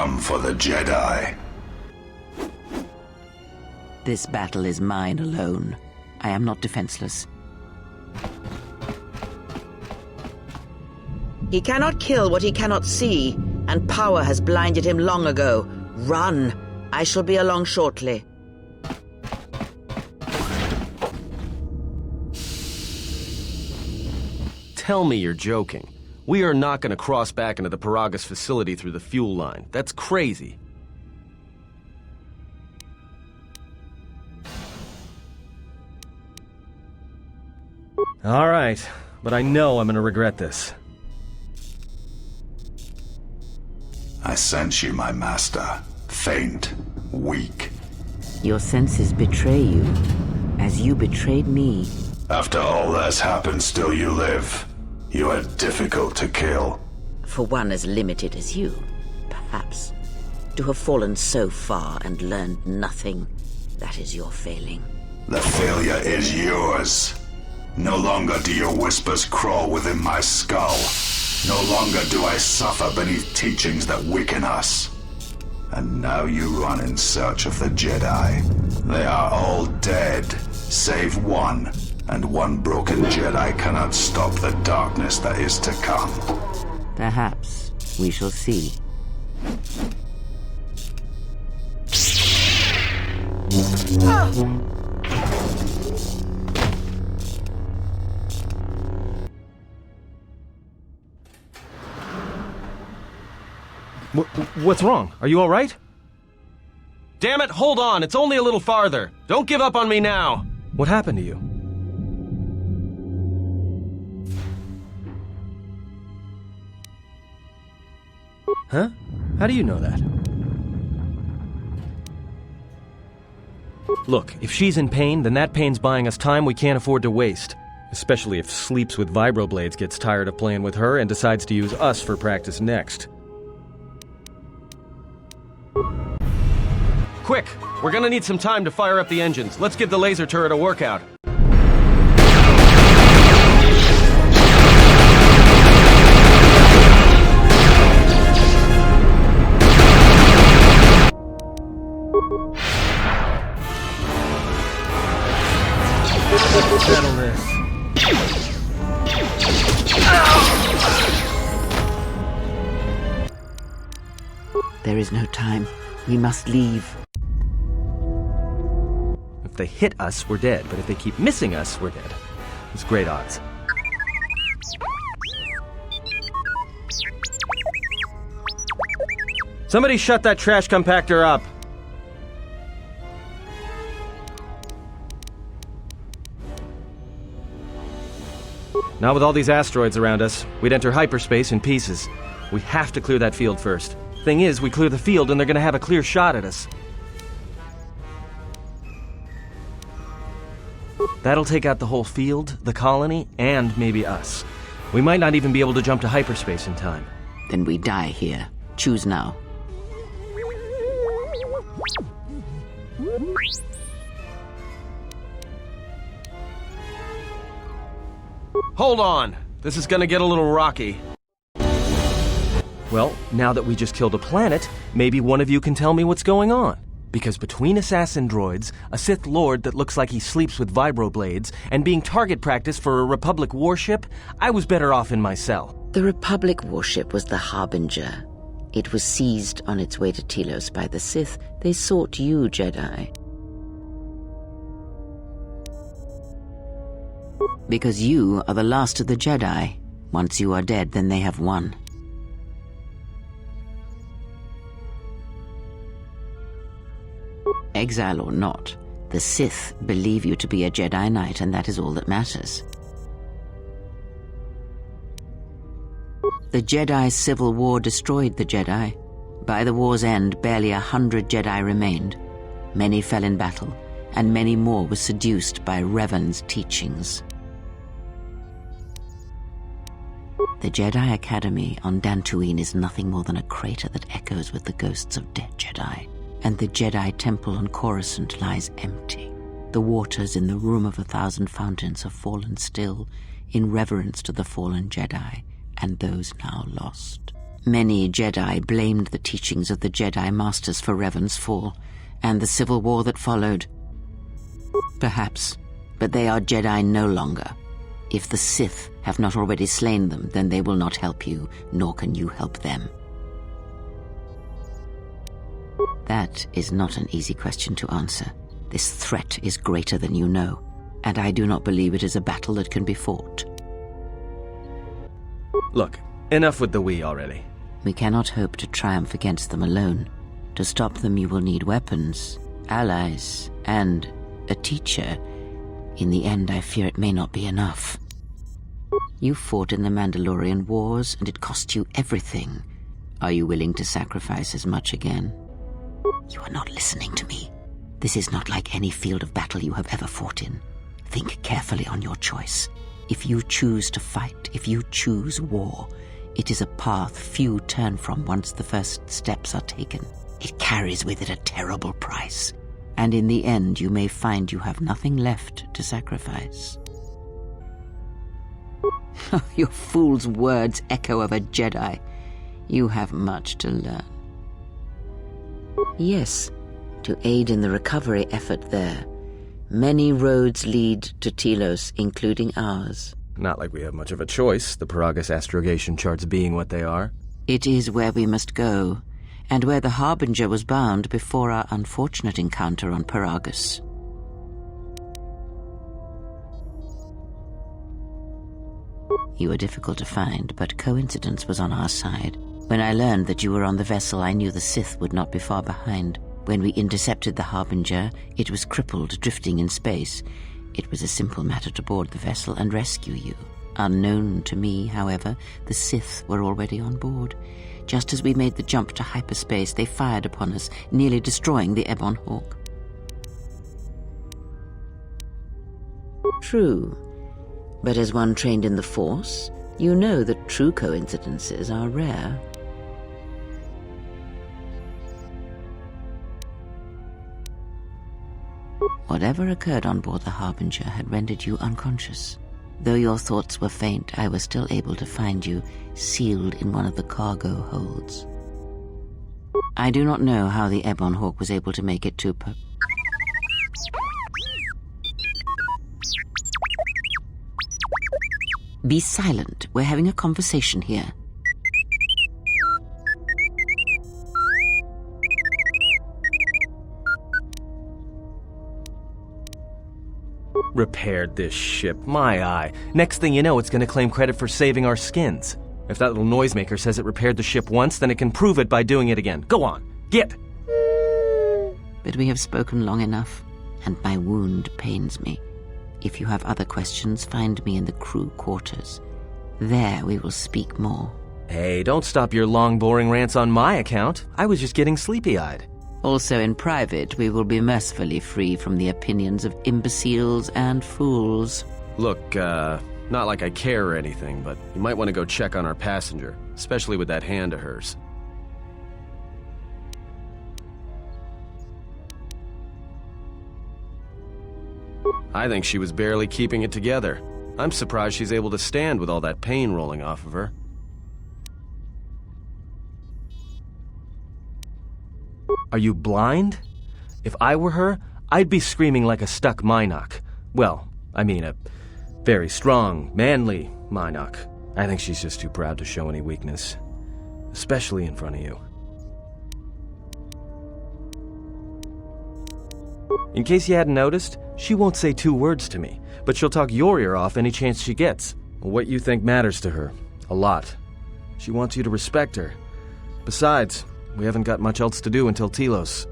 come for the Jedi. This battle is mine alone. I am not defenseless. He cannot kill what he cannot see, and power has blinded him long ago. Run! I shall be along shortly. Tell me you're joking. We are not going to cross back into the Peragus facility through the fuel line. That's crazy. All right, but I know I'm going to regret this. I sense you, my master. Faint, weak. Your senses betray you, as you betrayed me. After all that's happened, still you live. You are difficult to kill. For one as limited as you, perhaps. To have fallen so far and learned nothing, that is your failing. The failure is yours. No longer do your whispers crawl within my skull. No longer do I suffer beneath teachings that weaken us. And now you run in search of the Jedi. They are all dead, save one. And one broken Jedi cannot stop the darkness that is to come. Perhaps we shall see. What's wrong? Are you all right? Damn it, hold on. It's only a little farther. Don't give up on me now. What happened to you? Huh? How do you know that? Look, if she's in pain, then that pain's buying us time we can't afford to waste. Especially if Sleeps with Vibroblades gets tired of playing with her and decides to use us for practice next. Quick! We're gonna need some time to fire up the engines. Let's give the laser turret a workout. Settle this. There is no time. We must leave. If they hit us, we're dead. But if they keep missing us, we're dead. It's great odds. Somebody shut that trash compactor up! Not with all these asteroids around us. We'd enter hyperspace in pieces. We have to clear that field first. Thing is, we clear the field and they're gonna have a clear shot at us. That'll take out the whole field, the colony, and maybe us. We might not even be able to jump to hyperspace in time. Then we die here. Choose now. Hold on! This is gonna get a little rocky. Well, now that we just killed a planet, maybe one of you can tell me what's going on. Because between assassin droids, a Sith Lord that looks like he sleeps with vibroblades, and being target practice for a Republic warship, I was better off in my cell. The Republic warship was the Harbinger. It was seized on its way to Telos by the Sith. They sought you, Jedi. Because you are the last of the Jedi. Once you are dead, then they have won. Exile or not, the Sith believe you to be a Jedi Knight, and that is all that matters. The Jedi's civil war destroyed the Jedi. By the war's end, barely 100 Jedi remained. Many fell in battle, and many more were seduced by Revan's teachings. The Jedi Academy on Dantooine is nothing more than a crater that echoes with the ghosts of dead Jedi. And the Jedi Temple on Coruscant lies empty. The waters in the Room of 1,000 Fountains have fallen still in reverence to the fallen Jedi and those now lost. Many Jedi blamed the teachings of the Jedi Masters for Revan's fall, and the civil war that followed. Perhaps, but they are Jedi no longer. If the Sith have not already slain them, then they will not help you, nor can you help them. That is not an easy question to answer. This threat is greater than you know, and I do not believe it is a battle that can be fought. Look, enough with the we already. We cannot hope to triumph against them alone. To stop them, you will need weapons, allies, and a teacher. In the end, I fear it may not be enough. You fought in the Mandalorian Wars, and it cost you everything. Are you willing to sacrifice as much again? You are not listening to me. This is not like any field of battle you have ever fought in. Think carefully on your choice. If you choose to fight, if you choose war, it is a path few turn from once the first steps are taken. It carries with it a terrible price, and in the end you may find you have nothing left to sacrifice. Your fool's words echo of a Jedi. You have much to learn. Yes, to aid in the recovery effort there. Many roads lead to Telos, including ours. Not like we have much of a choice, the Peragus astrogation charts being what they are. It is where we must go, and where the Harbinger was bound before our unfortunate encounter on Peragus. You were difficult to find, but coincidence was on our side. When I learned that you were on the vessel, I knew the Sith would not be far behind. When we intercepted the Harbinger, it was crippled, drifting in space. It was a simple matter to board the vessel and rescue you. Unknown to me, however, the Sith were already on board. Just as we made the jump to hyperspace, they fired upon us, nearly destroying the Ebon Hawk. True. But as one trained in the Force, you know that true coincidences are rare. Whatever occurred on board the Harbinger had rendered you unconscious. Though your thoughts were faint, I was still able to find you sealed in one of the cargo holds. I do not know how the Ebon Hawk was able to make it to Be silent. We're having a conversation here. Repaired this ship, my eye. Next thing you know, it's gonna claim credit for saving our skins. If that little noisemaker says it repaired the ship once, then it can prove it by doing it again. Go on, get! But we have spoken long enough, and my wound pains me. If you have other questions, find me in the crew quarters. There we will speak more. Hey, don't stop your long, boring rants on my account. I was just getting sleepy-eyed. Also in private, we will be mercifully free from the opinions of imbeciles and fools. Look, not like I care or anything, but you might want to go check on our passenger, especially with that hand of hers. I think she was barely keeping it together. I'm surprised she's able to stand with all that pain rolling off of her. Are you blind? If I were her, I'd be screaming like a stuck Mynock. Well, I mean a very strong, manly Mynock. I think she's just too proud to show any weakness. Especially in front of you. In case you hadn't noticed, she won't say 2 words to me, but she'll talk your ear off any chance she gets. What you think matters to her. A lot. She wants you to respect her. Besides, we haven't got much else to do until Telos.